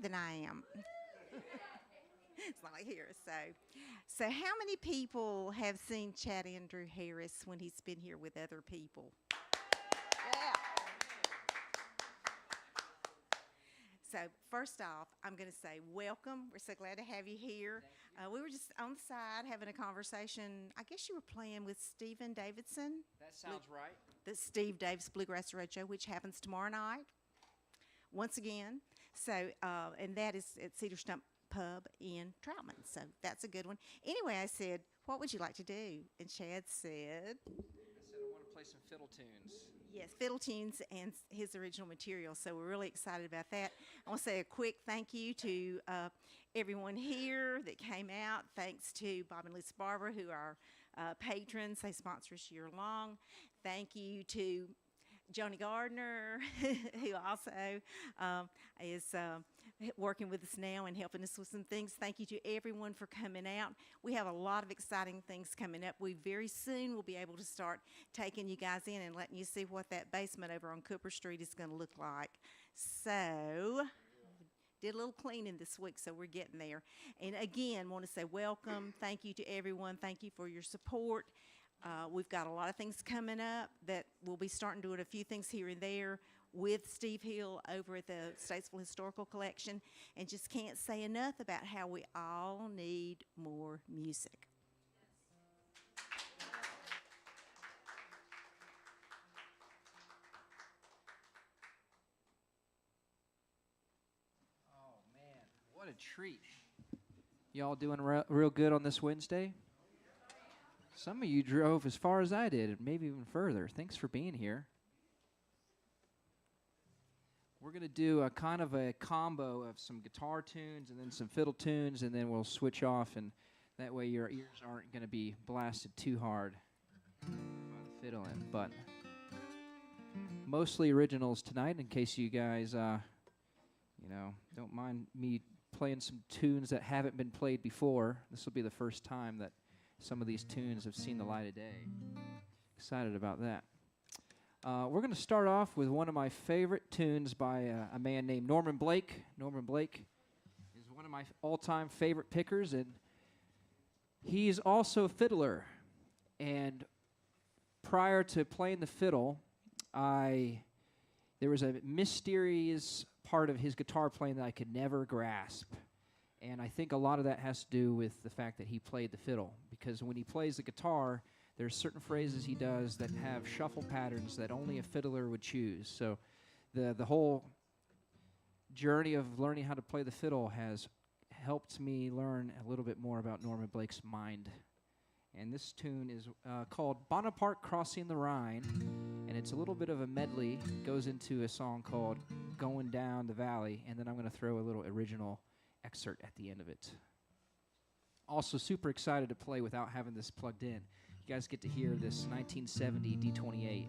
than I am. It's not like here. So how many people have seen Chad Andrew Harris when he's been here with other people? Yeah. So first off, I'm going to say welcome. We're so glad to have you here. We were just on the side having a conversation. I guess you were playing with Stephen Davidson. That sounds right. The Steve Davis Bluegrass Roadshow, which happens tomorrow night, once again. So, and that is at Cedar Stump Pub in Troutman. So that's a good one. Anyway, I said, what would you like to do? And Chad said, I want to play some fiddle tunes. yes, fiddle tunes and his original material. So we're really excited about that. I want to say a quick thank you to everyone here that came out. Thanks to Bob and Lisa Barber, who are patrons. They sponsor us year long. Thank you to Joni Gardner, who also is working with us now and helping us with some things. Thank you to everyone for coming out. We have a lot of exciting things coming up. We very soon will be able to start taking you guys in and letting you see what that basement over on Cooper Street is going to look like. So, did a little cleaning this week, so we're getting there. And again, want to say welcome. Thank you to everyone. Thank you for your support. We've got a lot of things coming up that we'll be starting doing a few things here and there with Steve Hill over at the Statesville Historical Collection, and just can't say enough about how we all need more music. Oh, man, what a treat. Y'all doing real good on this Wednesday? Some of you drove as far as I did, and maybe even further. Thanks for being here. We're going to do a kind of a combo of some guitar tunes and then some fiddle tunes, and then we'll switch off, and that way your ears aren't going to be blasted too hard by the fiddling. But mostly originals tonight, in case you guys, don't mind me playing some tunes that haven't been played before. This will be the first time that some of these tunes have seen the light of day. Excited about that. We're going to start off with one of my favorite tunes by a man named Norman Blake. Norman Blake is one of my all-time favorite pickers, and he's also a fiddler. And prior to playing the fiddle, there was a mysterious part of his guitar playing that I could never grasp. And I think a lot of that has to do with the fact that he played the fiddle, because when he plays the guitar, there's certain phrases he does that have shuffle patterns that only a fiddler would choose. So the whole journey of learning how to play the fiddle has helped me learn a little bit more about Norman Blake's mind. And this tune is called Bonaparte Crossing the Rhine, and it's a little bit of a medley. It goes into a song called Going Down the Valley, and then I'm going to throw a little original excerpt at the end of it. Also super excited to play without having this plugged in. You guys get to hear this 1970 D28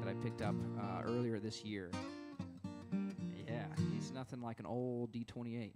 that I picked up earlier this year. Yeah, it's nothing like an old D28.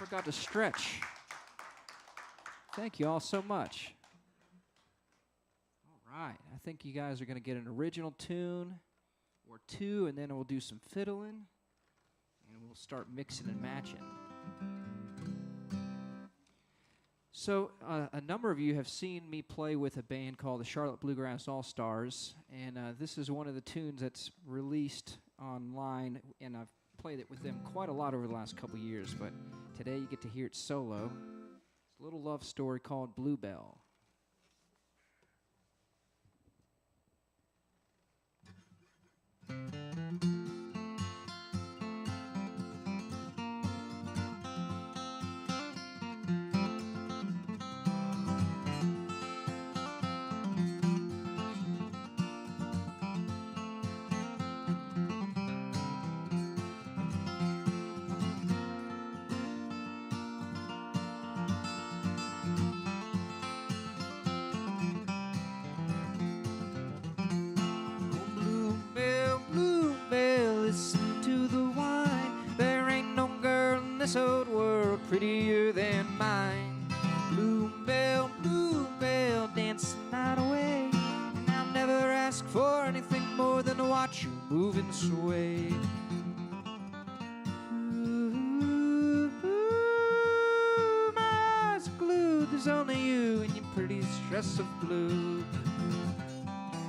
forgot to stretch. Thank you all so much. All right, I think you guys are going to get an original tune or two, and then we'll do some fiddling, and we'll start mixing and matching. So a number of you have seen me play with a band called the Charlotte Bluegrass All-Stars, and this is one of the tunes that's released online, and I've played it with them quite a lot over the last couple years, but today you get to hear it solo. It's a little love story called Bluebell. This old world prettier than mine. Bluebell, bluebell, dance the night away, and I'll never ask for anything more than to watch you move and sway. Ooh, my eyes are glued, there's only you and your pretty dress of blue.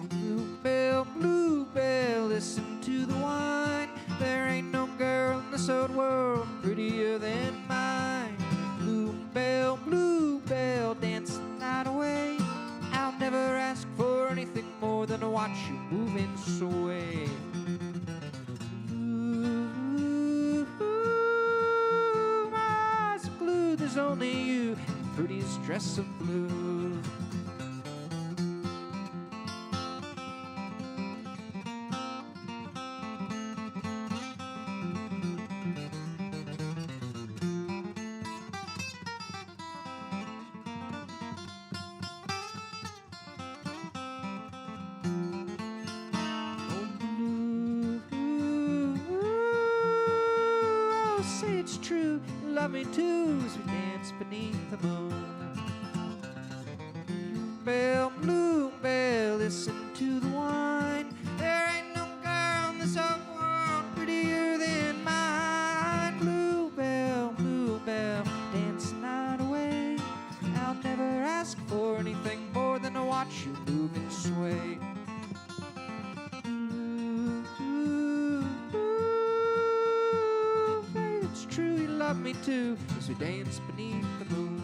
Bluebell, bluebell, listen to the wine. There ain't no girl in this old world prettier than mine. Bluebell, bluebell, dance the night away. I'll never ask for anything more than to watch you move and sway. Ooh, my eyes are glued, there's only you, prettiest dress of blue. Love me too as we dance beneath the moon. Bluebell, bluebell, listen to the wine. There ain't no girl in this old world prettier than mine. Bluebell, bluebell, dance the night away. I'll never ask for anything more than to watch you move and sway. Love me too as we dance beneath the moon.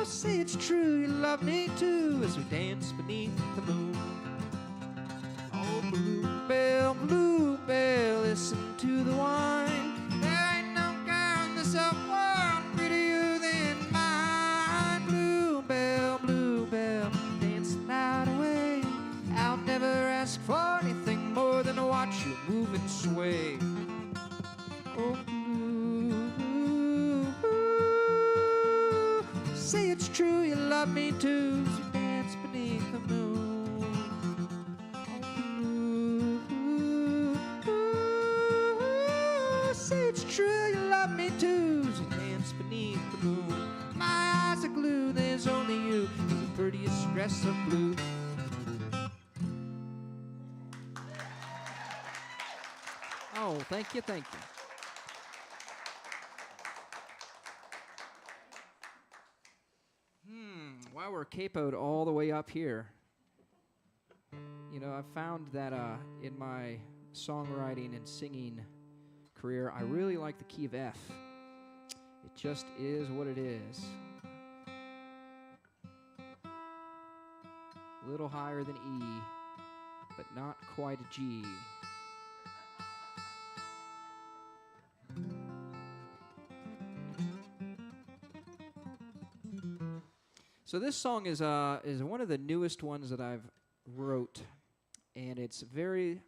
Say it's true, you love me too as we dance beneath the moon. Oh, bluebell, bluebell, listen to the wine. There ain't no girl in this old world prettier than mine. Bluebell, bluebell, dance the night away. I'll never ask for anything more than to watch you move and sway. Oh, say it's true, you love me too as we dance beneath the moon. Oh, say it's true, you love me too as we dance beneath the moon. My eyes are glued, there's only you, the prettiest dress of blue. Oh, thank you, thank you. While we're capoed all the way up here, you know, I found that in my songwriting and singing career, I really like the key of F. It just is what it is. A little higher than E, but not quite a G. So this song is one of the newest ones that I've wrote, and it's very.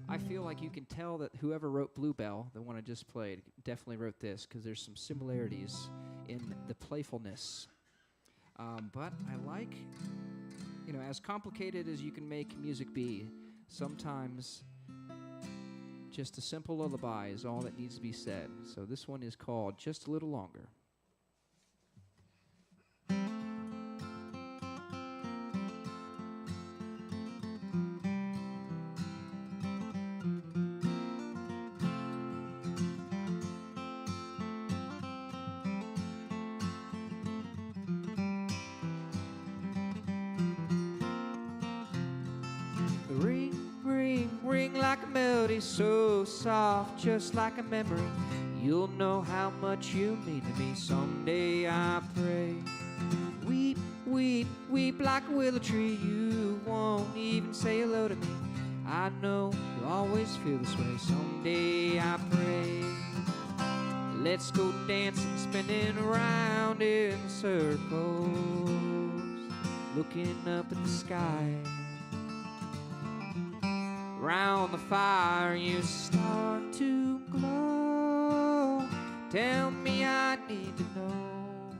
I feel like you can tell that whoever wrote Bluebell, the one I just played, definitely wrote this because there's some similarities in the playfulness. But I like, as complicated as you can make music be, sometimes just a simple lullaby is all that needs to be said. So this one is called Just a Little Longer. Ring, ring, ring like a melody so soft, just like a memory. You'll know how much you mean to me someday, I pray. Weep, weep, weep like a willow tree. You won't even say hello to me. I know you'll always feel this way someday, I pray. Let's go dancing, spinning around in circles, looking up at the sky. Round the fire you start to glow. Tell me, I need to know,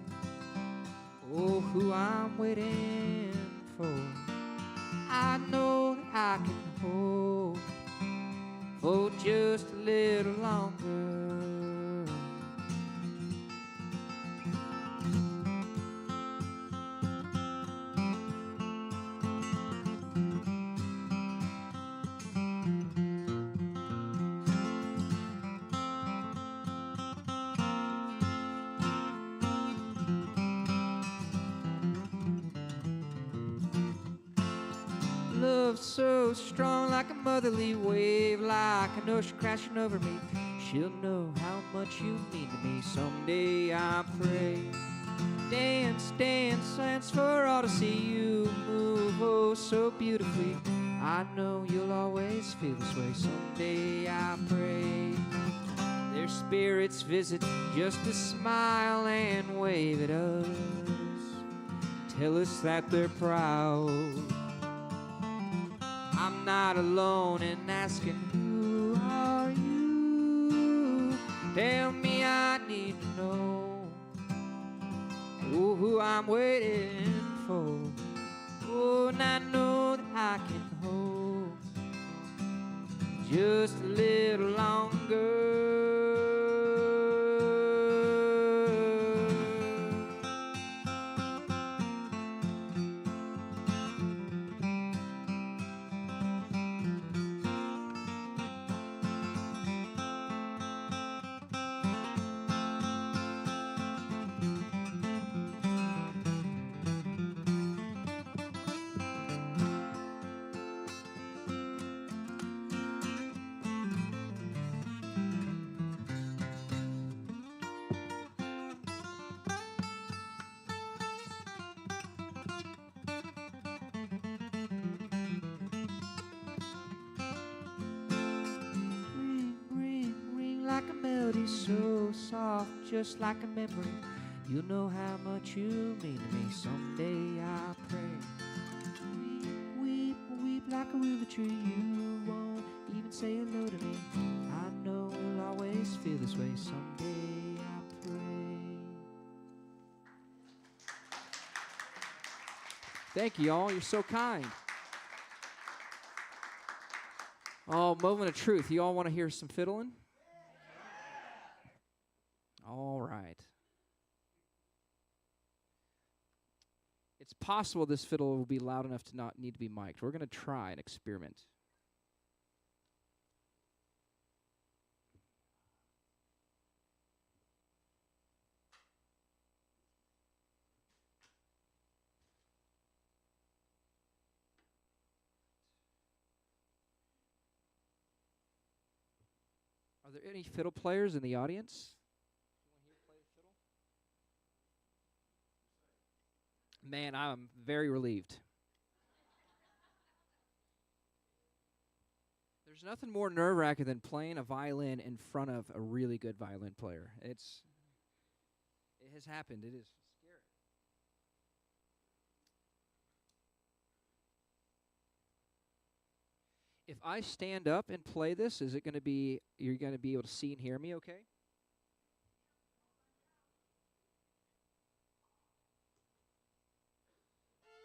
oh, who I'm waiting for. I know that I can hold for just a little longer. Love so strong like a motherly wave, like an ocean crashing over me. She'll know how much you mean to me someday, I pray. Dance, dance, dance for all to see you move, oh, so beautifully. I know you'll always feel this way someday, I pray. Their spirits visit just to smile and wave at us, tell us that they're proud. I'm not alone in asking, who are you? Tell me, I need to know, oh, who I'm waiting for. Oh, and I know that I can hold just a little longer. Like a melody so soft, just like a memory. You know how much you mean to me someday, I pray. Weep, weep, weep like a willow tree. You won't even say hello to me. I know we'll always feel this way someday, I pray. Thank you all, you're so kind. Oh, moment of truth. You all want to hear some fiddling? All right. It's possible this fiddle will be loud enough to not need to be mic'd. We're going to try an experiment. Are there any fiddle players in the audience? Man, I'm very relieved. There's nothing more nerve-wracking than playing a violin in front of a really good violin player. It has happened. It is scary. If I stand up and play this, is it going to be, you're going to be able to see and hear me okay? Y'all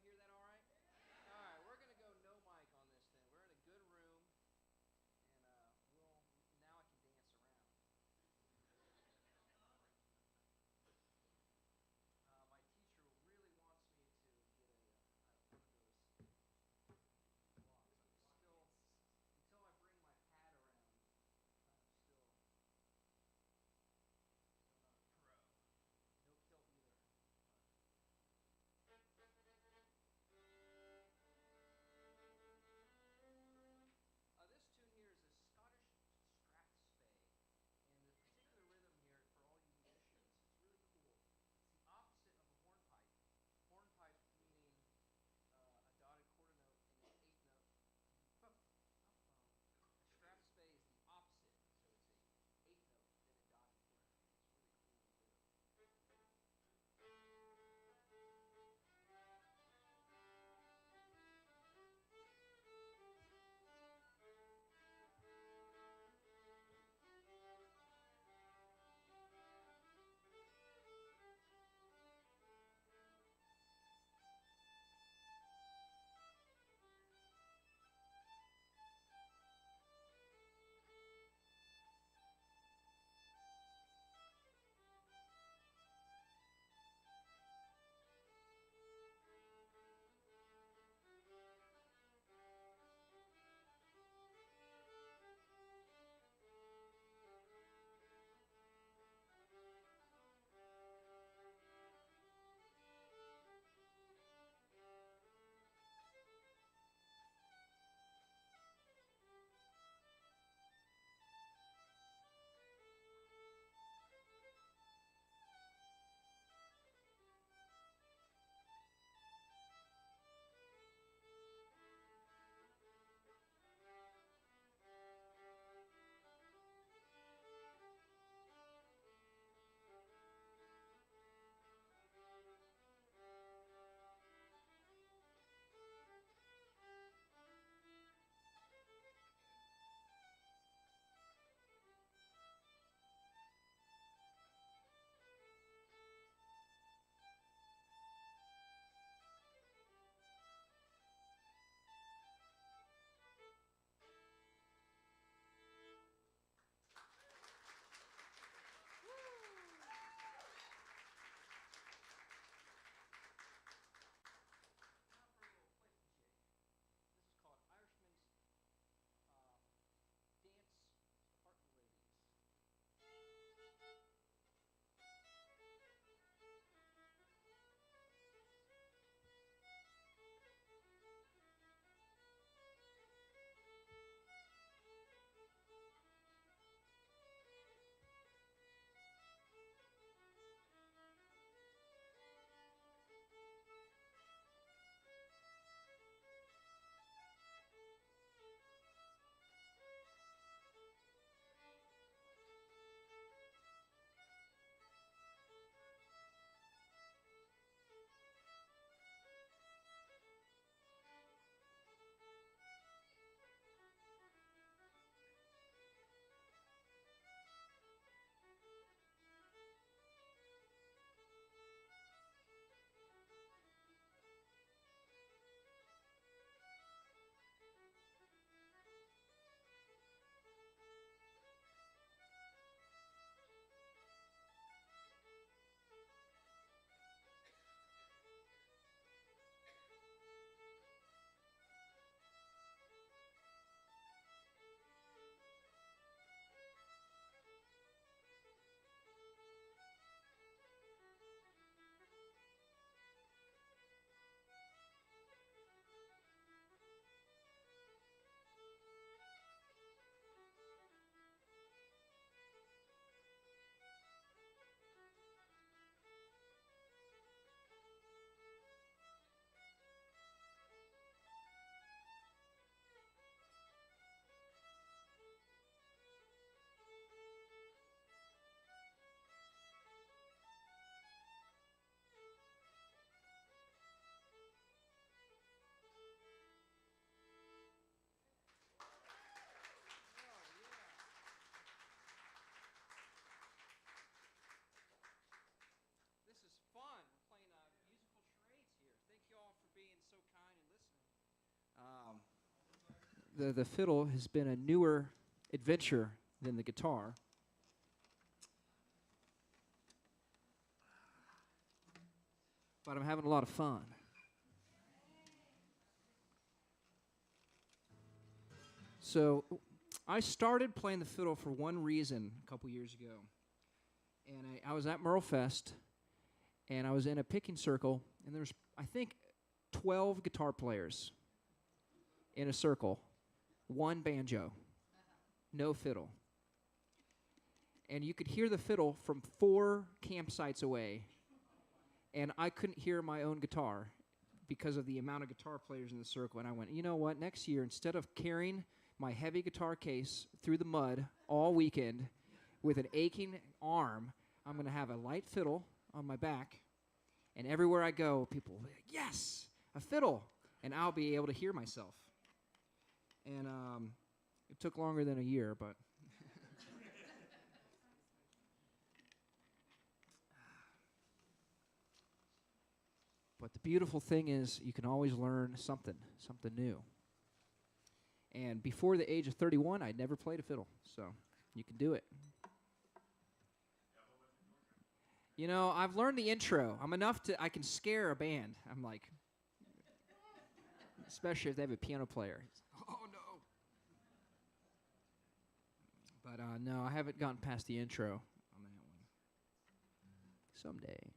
hear that all right? All right, we're going to go no mic on this then. We're in a good room, and now I can dance around. My teacher really wants me to get one of those the fiddle has been a newer adventure than the guitar. But I'm having a lot of fun. So I started playing the fiddle for one reason a couple years ago. And I was at Merle Fest, and I was in a picking circle, and there's, I think, 12 guitar players in a circle, one banjo, no fiddle. And you could hear the fiddle from 4 campsites away, and I couldn't hear my own guitar because of the amount of guitar players in the circle. And I went, you know what, next year, instead of carrying my heavy guitar case through the mud all weekend with an aching arm, I'm going to have a light fiddle on my back, and everywhere I go, people will be like, yes, a fiddle, and I'll be able to hear myself. And it took longer than a year, but but the beautiful thing is you can always learn something new. And before the age of 31, I'd never played a fiddle, so you can do it. You know, I've learned the intro. I can scare a band. I'm like, especially if they have a piano player. Oh, no. But no, I haven't gotten past the intro on that one. Someday.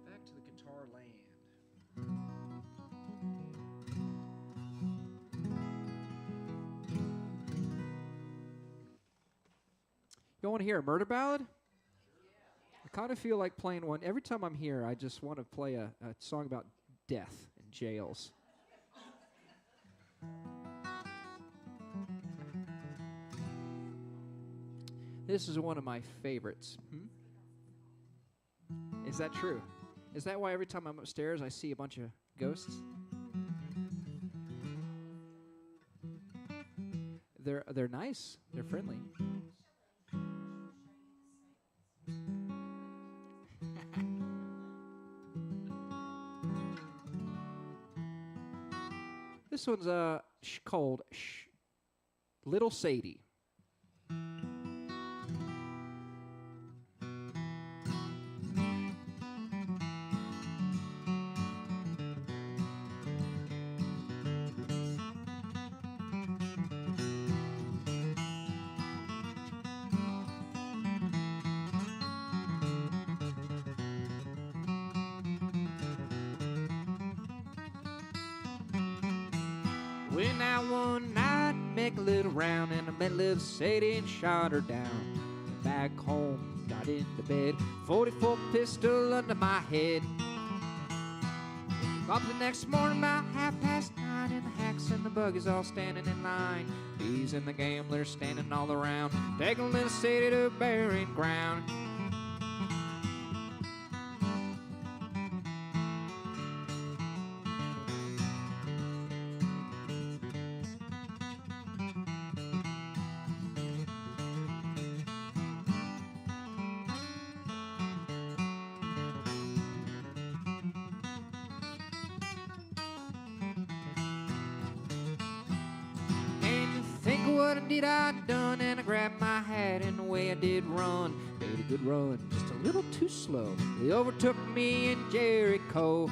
Back to the guitar land. You want to hear a murder ballad? I kind of feel like playing one. Every time I'm here, I just want to play a song about death and jails. This is one of my favorites. Is that true? Is that why every time I'm upstairs, I see a bunch of ghosts? They're nice. They're friendly. This one's called Little Sadie. Went out one night, make a little round, and I met little Sadie and shot her down. Back home, got into bed, 44 pistol under my head. Up the next morning about 9:30, and the hacks and the buggies all standing in line. Bees and the gamblers standing all around, taking little Sadie to burying ground. What did I done? And I grabbed my hat and away I did run. Made a good run, just a little too slow. They overtook me in Jericho.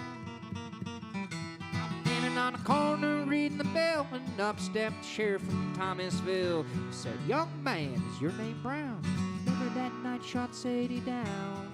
Standing on a corner reading the bell, and up stepped the sheriff from Thomasville. He said, "Young man, is your name Brown? Remember that night shot Sadie down?"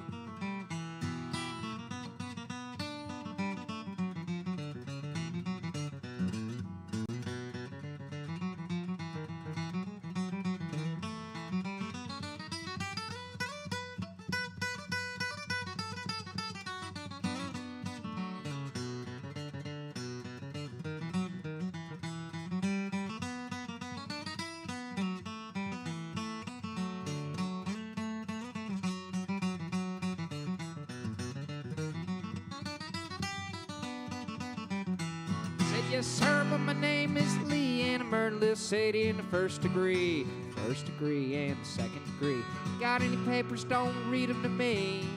Yes, sir, but my name is Lee, and I murdered little Sadie in the first degree. first degree and the second degree. Got any papers, don't read them to me.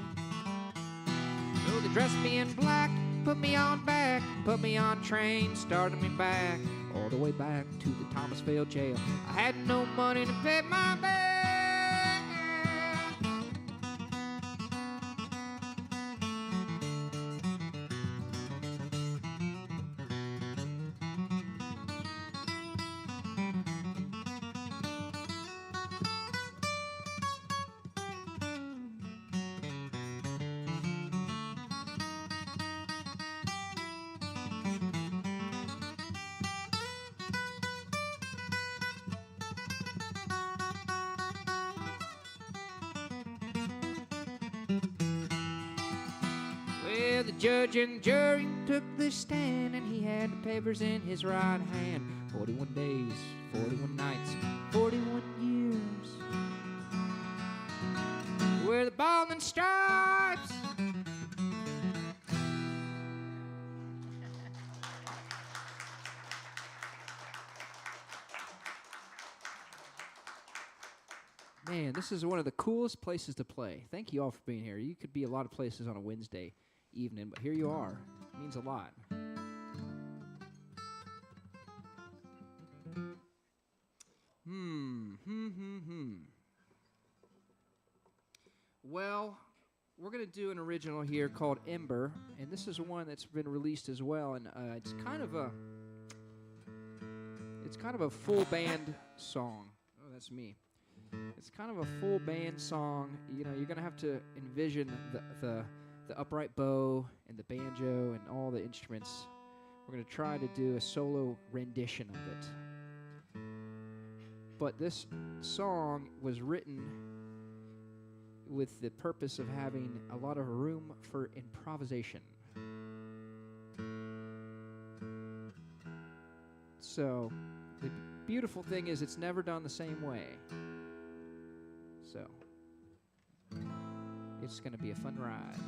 So they dressed me in black, put me on back, put me on train, started me back, all the way back to the Thomasville jail. I had no money to pay my bail. Well, the judge and the jury took the stand, and he had the papers in his right hand. 41 days, 41 nights, 41 years. Wear the ball and stripes. Man, this is one of the coolest places to play. Thank you all for being here. You could be a lot of places on a Wednesday evening, but here you are. It means a lot. Well, we're going to do an original here called Ember, and this is one that's been released as well, and it's kind of a full band song. Oh, that's me. It's kind of a full band song. You know, you're going to have to envision the upright bow and the banjo and all the instruments. We're going to try to do a solo rendition of it. But this song was written with the purpose of having a lot of room for improvisation. So, the beautiful thing is it's never done the same way. So, it's going to be a fun ride.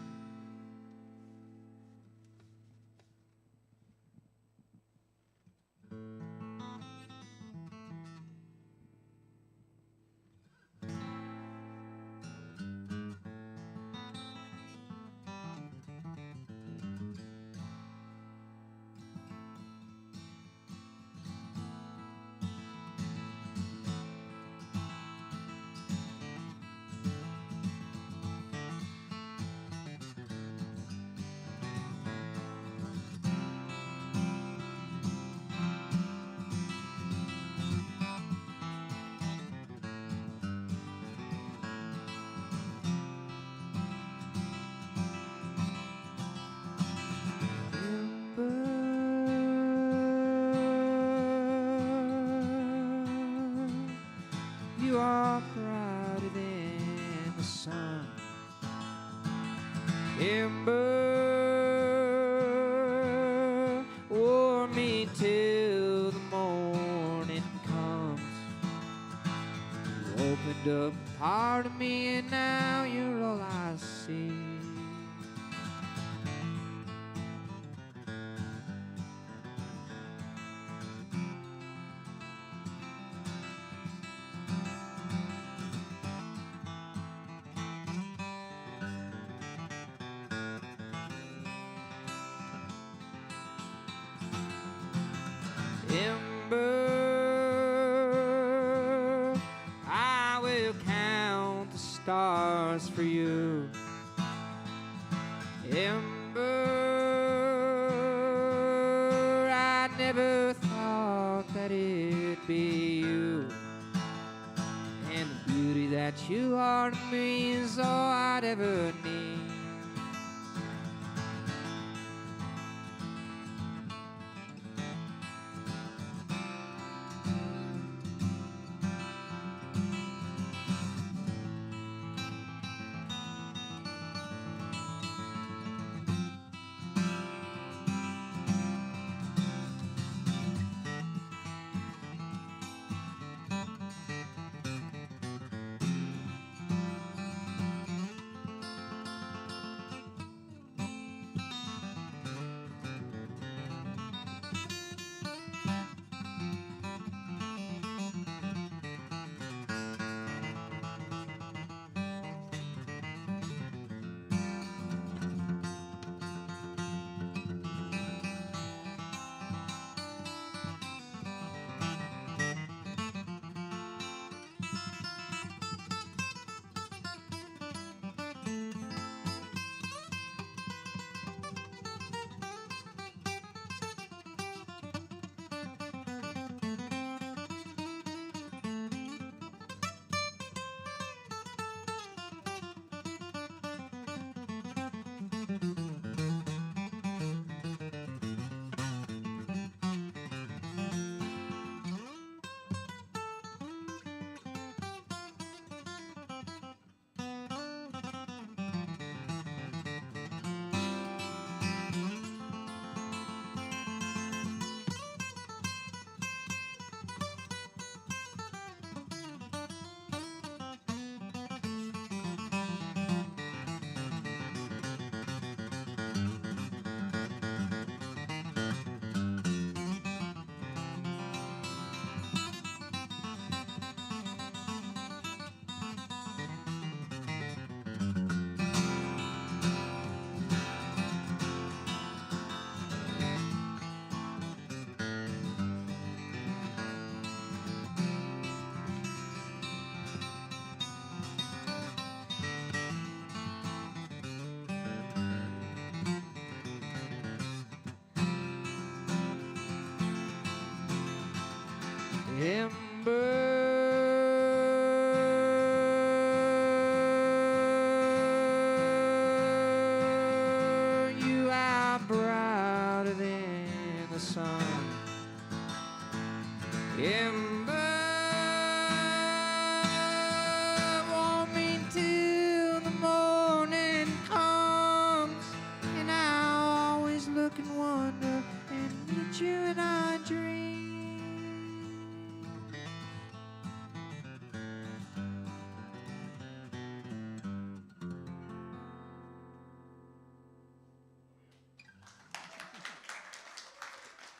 You are brighter than the sun. Ember, warm me till the morning comes. You opened up a part of me, and now you're all I see. Ember, I will count the stars for you. Ember, I never thought that it'd be you. And the beauty that you are to me is all I'd ever need. Ember, you are brighter than the sun. Ember, warm me till the morning comes, and I'll always look and wonder and meet you in our dreams.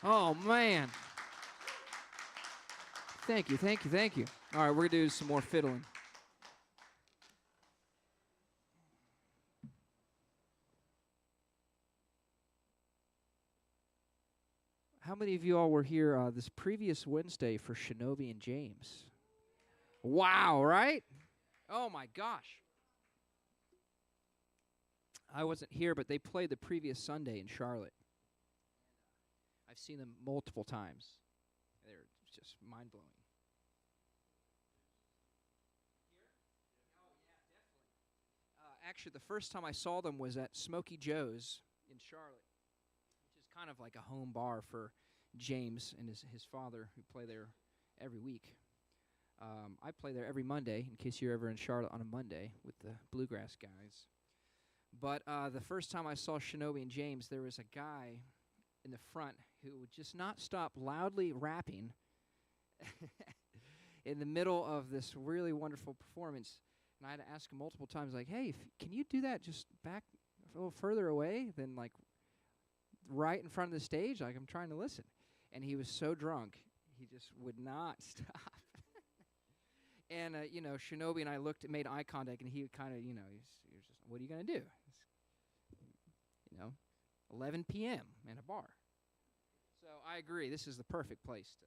Oh, man. Thank you, thank you, thank you. All right, we're going to do some more fiddling. How many of you all were here this previous Wednesday for Shinobi and James? Wow, right? Oh, my gosh. I wasn't here, but they played the previous Sunday in Charlotte. I've seen them multiple times. They're just mind-blowing. Actually, the first time I saw them was at Smokey Joes in Charlotte, which is kind of like a home bar for James and his father, who play there every week. I play there every Monday, in case you're ever in Charlotte on a Monday with the bluegrass guys. But the first time I saw Shinobi and James, there was a guy in the front who would just not stop loudly rapping in the middle of this really wonderful performance. And I had to ask him multiple times, like, hey, can you do that just back a little further away than, like, right in front of the stage? Like, I'm trying to listen. And he was so drunk, he just would not stop. And, Shinobi and I made eye contact, and he kind of, he was just, what are you going to do? 11 p.m. in a bar. So I agree, this is the perfect place to.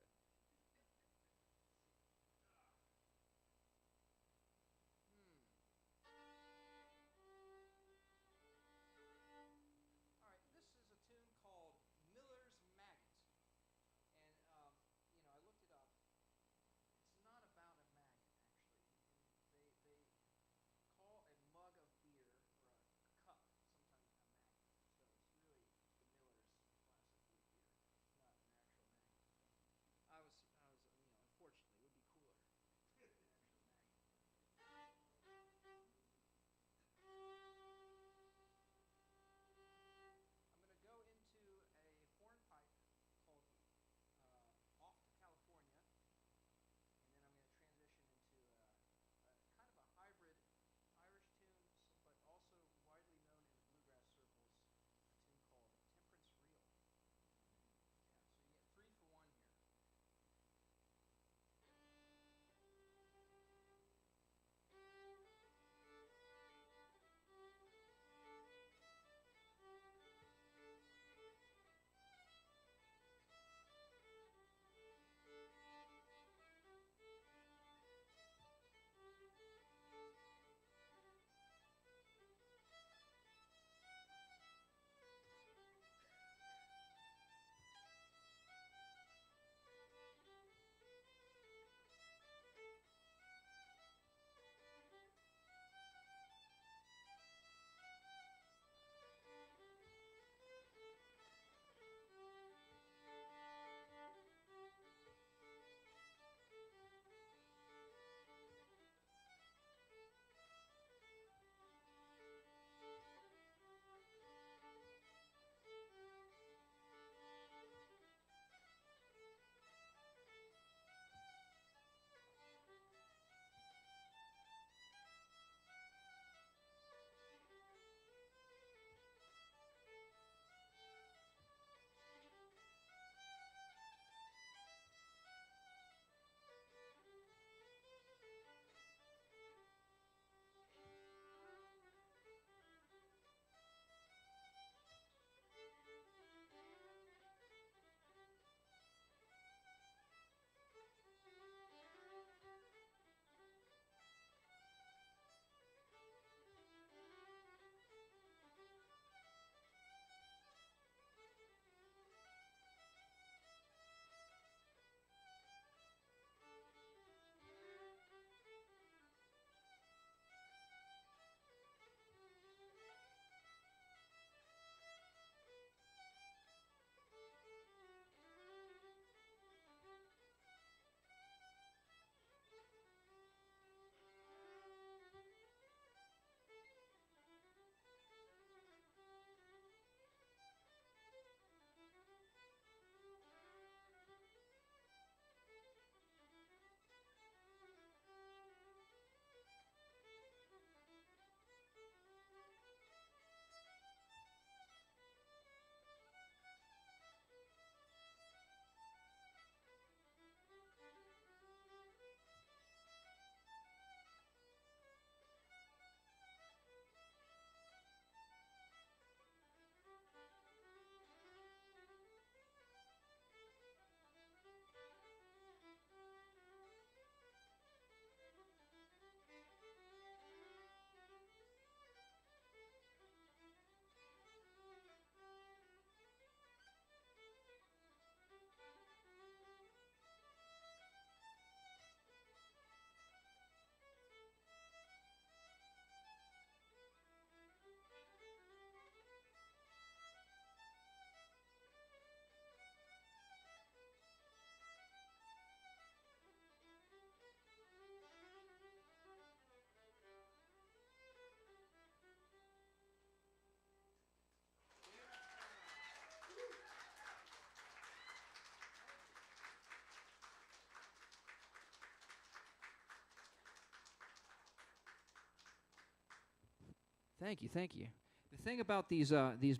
Thank you, thank you. The thing about these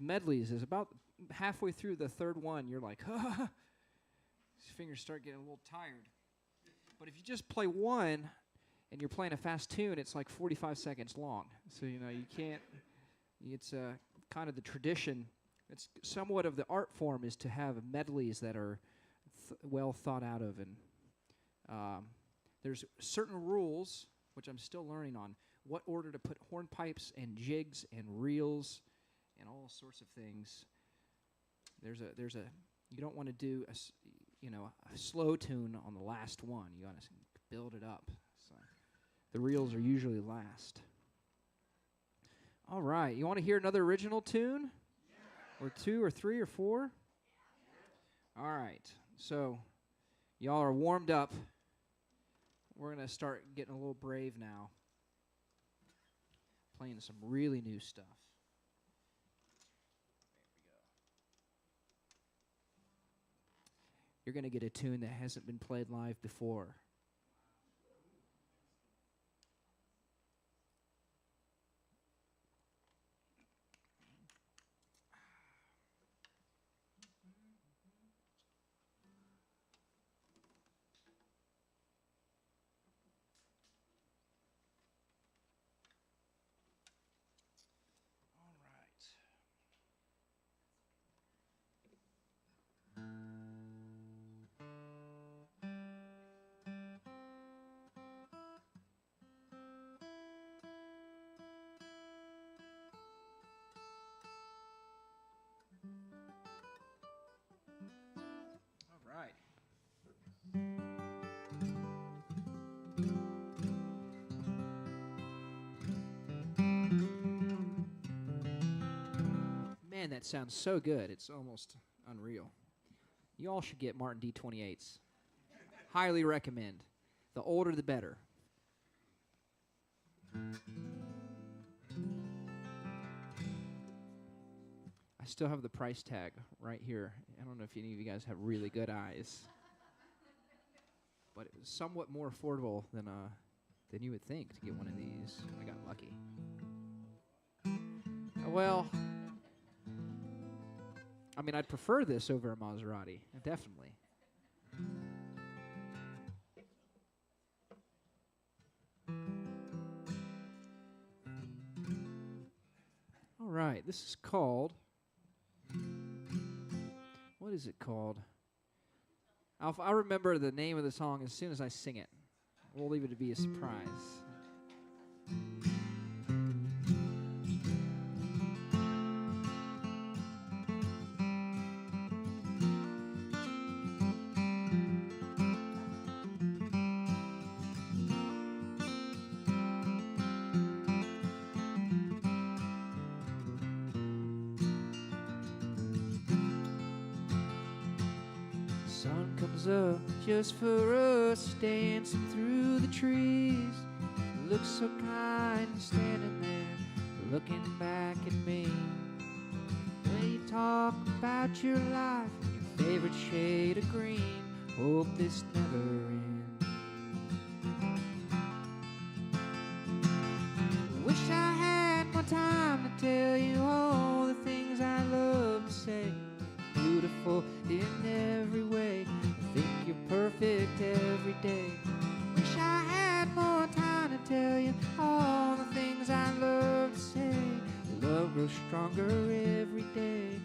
medleys is about halfway through the third one, you're like, your fingers start getting a little tired. But if you just play one and you're playing a fast tune, it's like 45 seconds long. So, you can't, it's kind of the tradition. It's somewhat of the art form is to have medleys that are well thought out of. And there's certain rules, which I'm still learning on, what order to put hornpipes and jigs and reels and all sorts of things. You don't want to do a slow tune on the last one. You got to build it up. So the reels are usually last. All right, you want to hear another original tune? Yeah. Or two or three or four? Yeah. All right, so y'all are warmed up. We're going to start getting a little brave now. Playing some really new stuff. You're going to get a tune that hasn't been played live before. Man, that sounds so good. It's almost unreal. You all should get Martin D28s. Highly recommend. The older, the better. I still have the price tag right here. I don't know if any of you guys have really good eyes. But it was somewhat more affordable than you would think to get one of these. I got lucky. Well, I mean, I'd prefer this over a Maserati, definitely. All right, this is called, what is it called? I'll remember the name of the song as soon as I sing it. We'll leave it to be a surprise. Sun comes up just for us, dancing through the trees. You look so kind, standing there, looking back at me. When you talk about your life, your favorite shade of green, hope this never ends. Wish I had more time to tell you all the things I love to say. Beautiful in every way, I think you're perfect every day. Wish I had more time to tell you all the things I love to say. Your love grows stronger every day,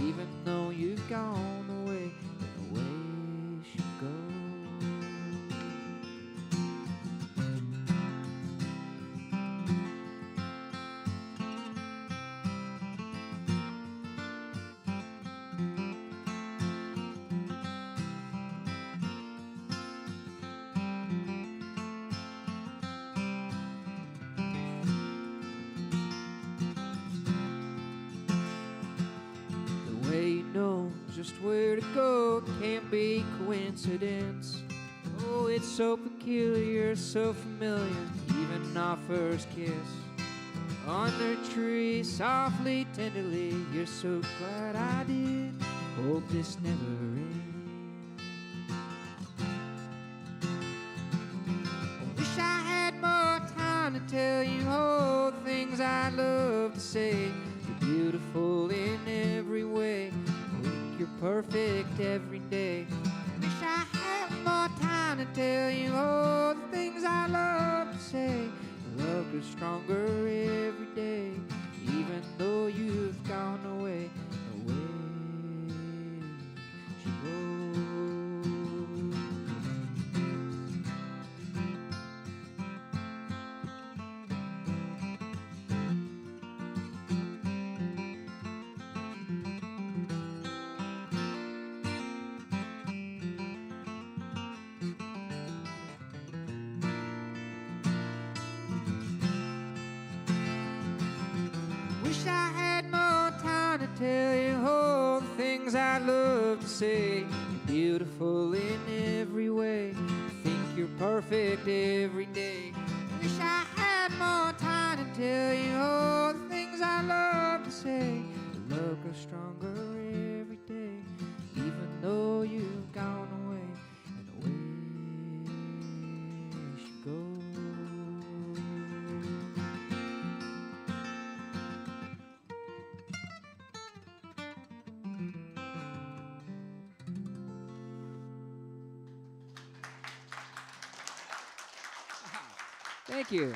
even though you've gone away, the way she goes. Just where to go can't be coincidence. Oh, it's so peculiar, so familiar, even our first kiss. Under a tree, softly, tenderly, you're so glad I did. Hope this never ends. I wish I had more time to tell you all the things I love love to say. You're beautiful in every way. I think you're perfect every day. Wish I had more time to tell you all the things I love to say. Your love grows stronger every day, even though you've gone away. Away she goes. Wish I had more time to tell you all the things I love to say. You're beautiful in every way. I think you're perfect every day. Wish I had more time to tell you all the things I love to say. Your love grows stronger every day, even though you've gone away. And away she goes. Thank you.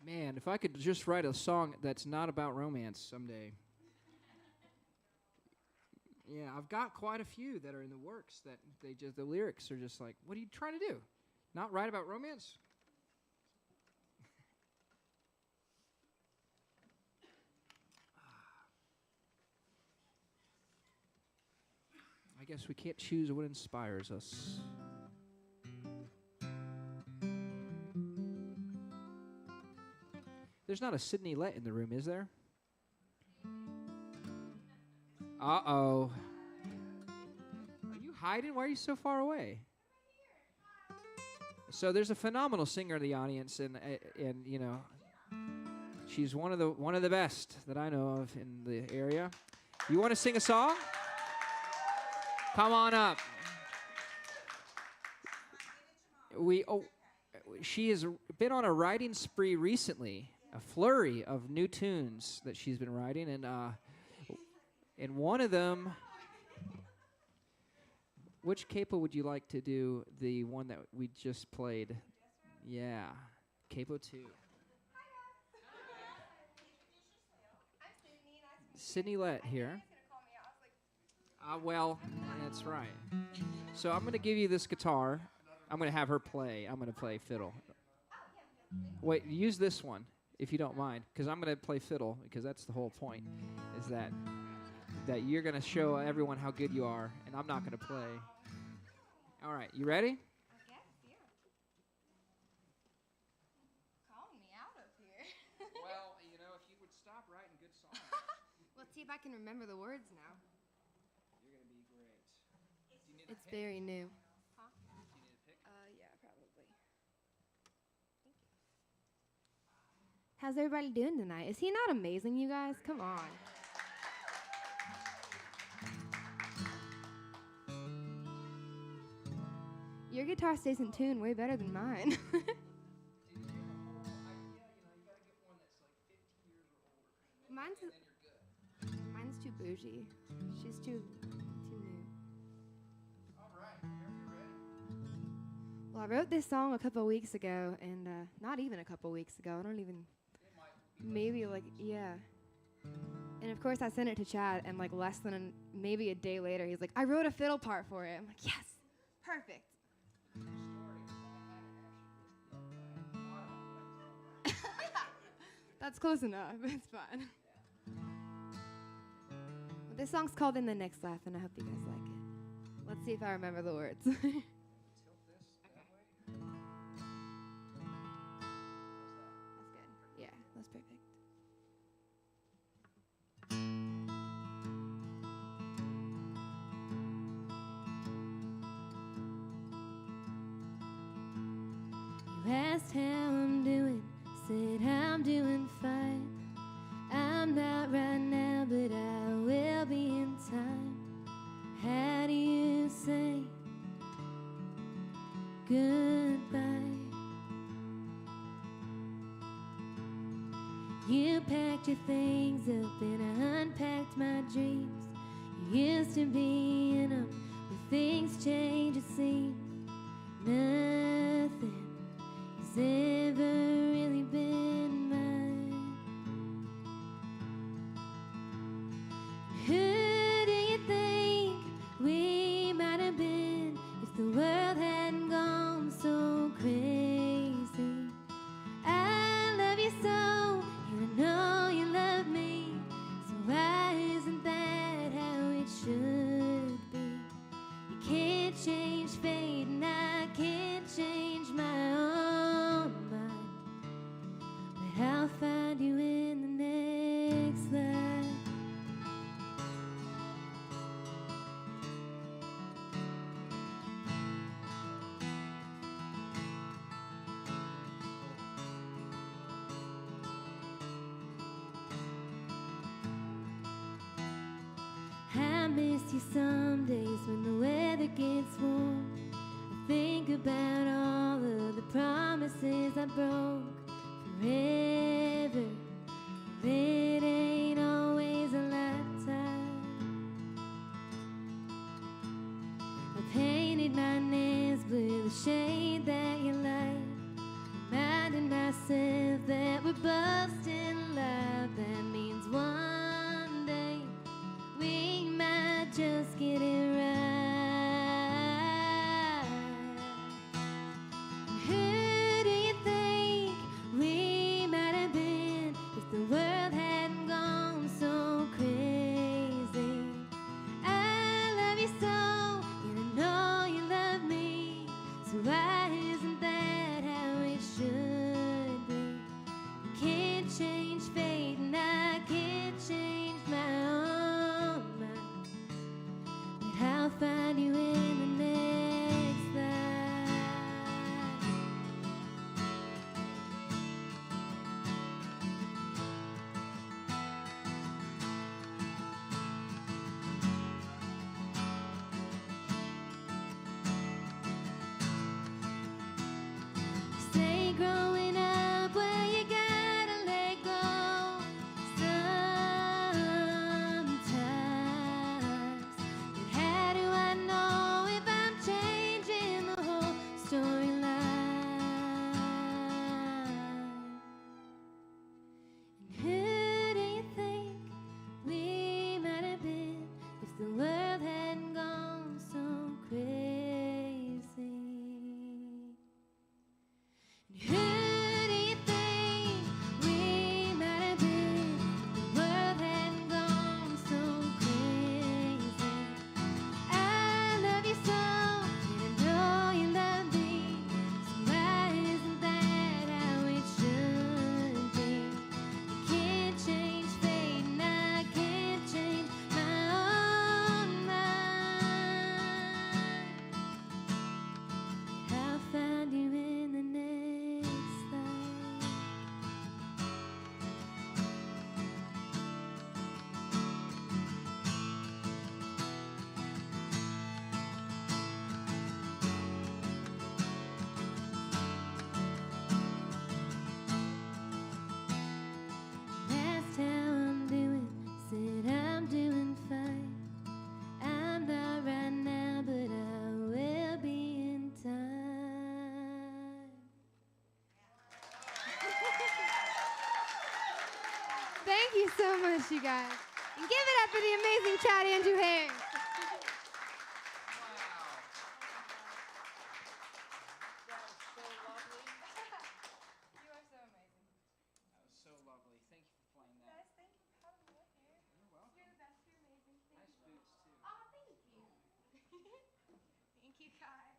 Man, if I could just write a song that's not about romance someday. Yeah, I've got quite a few that are in the works that the lyrics are just like, what are you trying to do? Not write about romance? I guess we can't choose what inspires us. There's not a Sydney Lett in the room, is there? Uh-oh. Are you hiding? Why are you so far away? So there's a phenomenal singer in the audience, and you know, she's one of the best that I know of in the area. You want to sing a song? Come on up. She has been on a writing spree recently, a flurry of new tunes that she's been writing, and one of them. Which capo would you like to do? The one that we just played? Yeah, capo 2. Sydney Lett here. Well, that's right. So I'm going to give you this guitar. I'm going to have her play. I'm going to play fiddle. Wait, use this one, if you don't mind, because I'm going to play fiddle, because that's the whole point, is that you're going to show everyone how good you are, and I'm not going to play. All right, you ready? I guess, yeah. Calling me out up here. Well, you know, if you would stop writing good songs. Let's see if I can remember the words now. You're going to be great. It's very new. Huh? Do you need a pick? Yeah, probably. Thank you. How's everybody doing tonight? Is he not amazing, you guys? Come on. Your guitar stays in tune way better than mine. Mine's too bougie. She's too new. All right, whenever you're ready. Well, I wrote this song a couple of weeks ago, and not even a couple of weeks ago. I don't even. Maybe like yeah. And of course, I sent it to Chad, and like less than maybe a day later, he's like, "I wrote a fiddle part for it." I'm like, "Yes, perfect." That's close enough. It's fine. Well, this song's called "In the Next Life," and I hope you guys like it. Let's see if I remember the words. Tilt this that way. That's good. Yeah, that's perfect. You asked how I'm doing, said I'm doing fine. I'm not right now, but I will be in time. How do you say goodbye? You packed your things up and I unpacked my dreams. You used to be in them, but things change it seems. Nothing has ever really been mine. Who do you think we might have been if the world hadn't gone so crazy? I love you so, and I know you love me, so why isn't that how it should be? You can't change fate, and I can't change my own mind, but I'll find you in the next life. I miss you some days when the weather gets warm. I think about all of the promises I broke forever. It ain't always a lifetime. I painted my nails blue, the shade that you like, reminding myself that we're busting alive. That means one day we might just get it right. Who do you think we might have been if the world hadn't gone so crazy? I love you so, and I know you love me, so why isn't that how it should be? You can't change fate, and I can't change my own mind, but I'll find you in the next life. Say growing up, well, you gotta let go sometimes. But how do I know if I'm changing the whole storyline? And who do you think we might have been if the world hadn't gone so crazy? Who do you think we might have been if the world hadn't gone so crazy? I love you so, and I know you love me, so why isn't that how it should be? You can't change fate, and I can't change my own mind. I'll find you in the next life. Asked how I'm doing, said I'm doing fine. I'm not right now, but I will be in time. Thank you so much, you guys. And give it up for the amazing Chad Andrew Harris. You are so amazing. That was so lovely. Thank you for playing that. Guys, thank you for having me up here. You're welcome. You're the best. You're amazing. Thank Nice you. boots, too. Oh, thank you. Thank you, guys.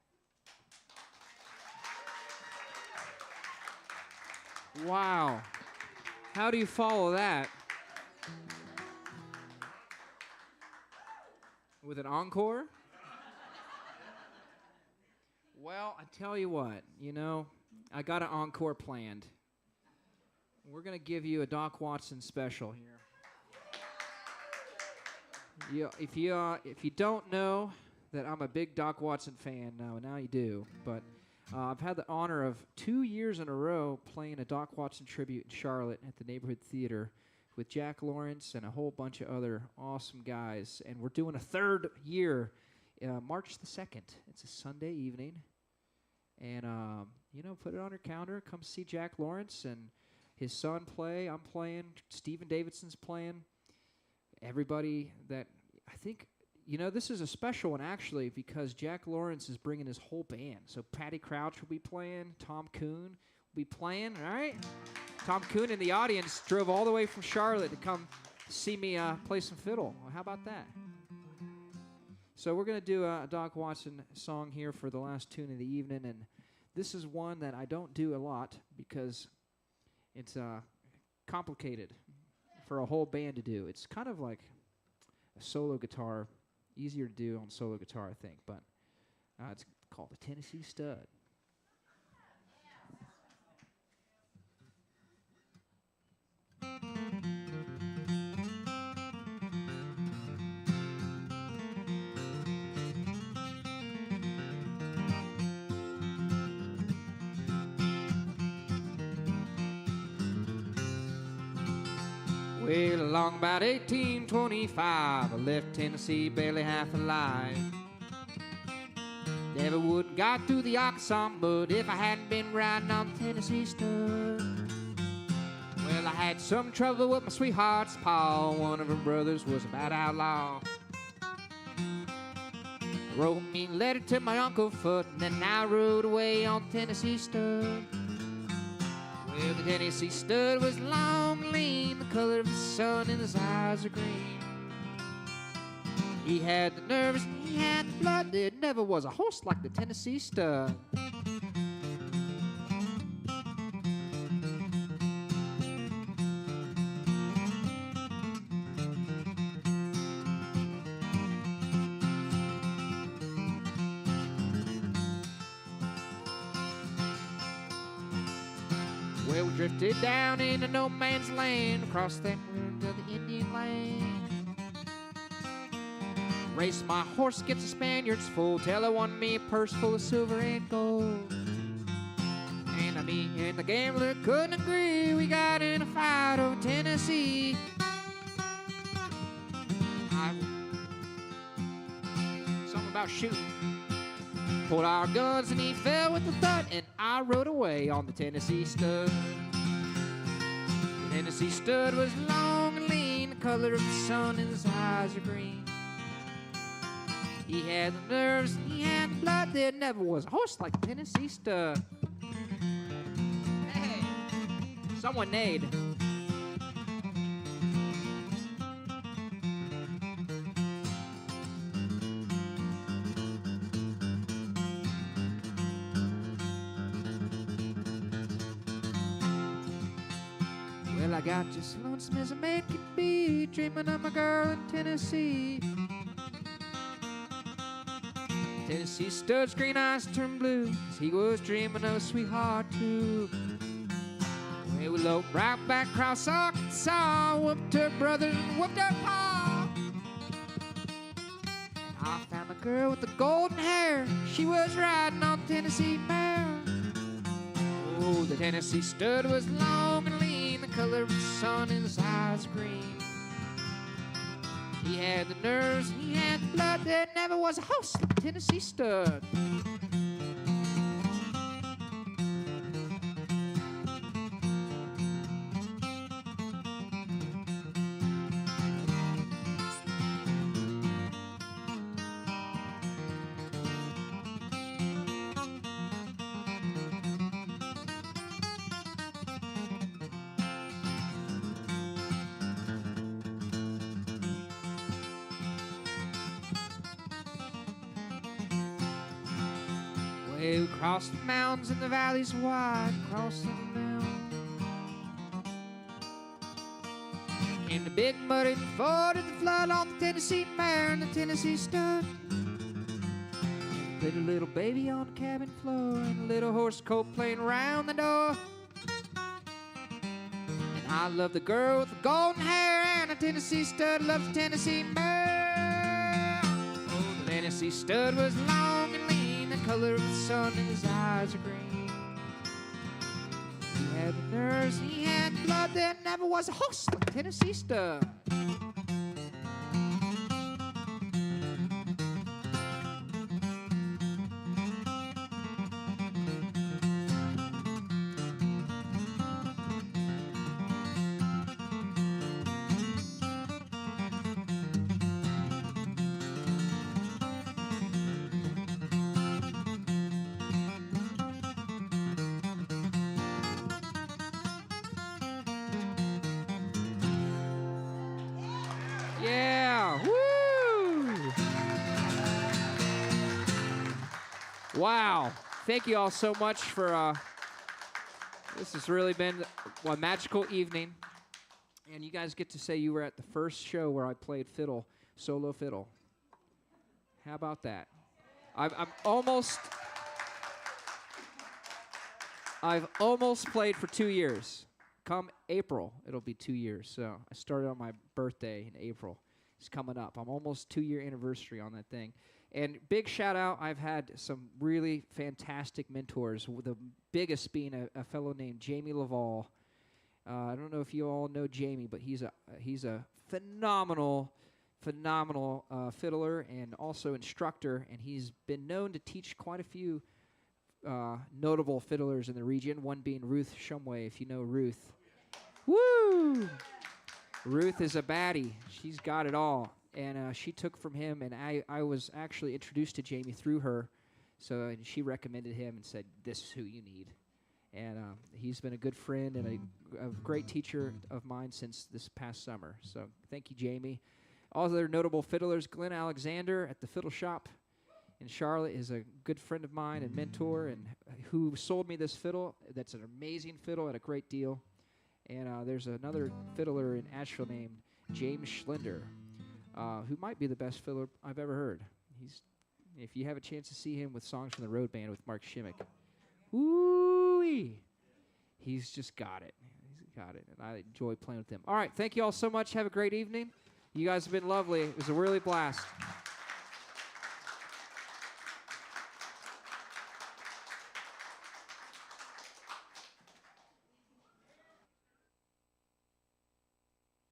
Wow. How do you follow that? With an encore? Well, I tell you what, I got an encore planned. We're going to give you a Doc Watson special here. If you don't know that I'm a big Doc Watson fan, now you do. But I've had the honor of 2 years in a row playing a Doc Watson tribute in Charlotte at the Neighborhood Theater with Jack Lawrence and a whole bunch of other awesome guys. And we're doing a third year, March the 2nd. It's a Sunday evening. And, put it on your calendar. Come see Jack Lawrence and his son play. I'm playing. Stephen Davidson's playing. Everybody that I think... this is a special one, actually, because Jack Lawrence is bringing his whole band. So Patty Crouch will be playing. Tom Kuhn will be playing, all right? Tom Kuhn in the audience drove all the way from Charlotte to come see me play some fiddle. Well, how about that? So we're going to do a Doc Watson song here for the last tune of the evening. And this is one that I don't do a lot because it's complicated for a whole band to do. It's kind of like a solo guitar. Easier to do on solo guitar, I think, but it's called the Tennessee Stud. Well, along about 1825, I left Tennessee barely half alive. Never would have got through the Arkansas mud if I hadn't been riding on the Tennessee Stud. Well, I had some trouble with my sweetheart's pa. One of her brothers was a bad outlaw. I wrote me a letter to my Uncle Foot, and then I rode away on the Tennessee Stud. Well, the Tennessee Stud was long and lean, the color of the sun, and his eyes are green. He had the nerves and he had the blood. There never was a horse like the Tennessee Stud. Well, we drifted down into no man's land, across that river to the Indian land. Raced my horse against the Spaniards full, till I won me a purse full of silver and gold. And me and the gambler couldn't agree, we got in a fight over Tennessee. Something about shooting. Pulled our guns and he fell with a thud, and I rode away on the Tennessee Stud. The Tennessee Stud was long and lean, the color of the sun, and his eyes are green. He had the nerves and he had the blood. There never was a horse like the Tennessee Stud. Hey, someone neighed. Well, I got just lonesome as a man can be, dreaming of my girl in Tennessee. Tennessee Stud's green eyes turned blue, 'cause he was dreaming of a sweetheart too. Well, we loped right back across Arkansas, whooped her brother and whooped her pa. And I found the girl with the golden hair, she was riding on the Tennessee mare. Oh, the Tennessee Stud was long and lean, the color of the sun, and his eyes green. He had the nerves, he had the blood. There never was a horse like the Tennessee Stud. Well, we crossed the mountains and the valleys wide, crossed the mountains. In the big muddy ford of the flood on the Tennessee mare and the Tennessee Stud. Put a little baby on the cabin floor and a little horse coat playing around the door. And I love the girl with the golden hair, and the Tennessee Stud loves the Tennessee mare. Oh, the Tennessee Stud was long and lean, the color of the sun and his eyes are green. He had the nerves, he had blood, there never was a horse like Tennessee stud. Yeah, woo! Wow, thank you all so much for, this has really been a magical evening. And you guys get to say you were at the first show where I played fiddle, solo fiddle. How about that? I've almost played for 2 years. Come April, it'll be 2 years. So I started on my birthday in April. It's coming up. I'm almost 2-year anniversary on that thing. And big shout out, I've had some really fantastic mentors, with the biggest being a fellow named Jamie Laval. I don't know if you all know Jamie, but he's a phenomenal fiddler and also instructor, and he's been known to teach quite a few notable fiddlers in the region, one being Ruth Shumway, if you know Ruth. Woo! Ruth is a baddie. She's got it all. And she took from him, and I was actually introduced to Jamie through her. So and she recommended him and said, this is who you need. And he's been a good friend and a great teacher of mine since this past summer. So thank you, Jamie. All other notable fiddlers, Glenn Alexander at the Fiddle Shop in Charlotte is a good friend of mine and mentor, and who sold me this fiddle. That's an amazing fiddle at a great deal. And there's another fiddler in Asheville named James Schlender, who might be the best fiddler I've ever heard. If you have a chance to see him with Songs from the Road Band with Mark Shimmick, woo-wee, he's just got it. He's got it, and I enjoy playing with him. All right, thank you all so much. Have a great evening. You guys have been lovely. It was a really blast.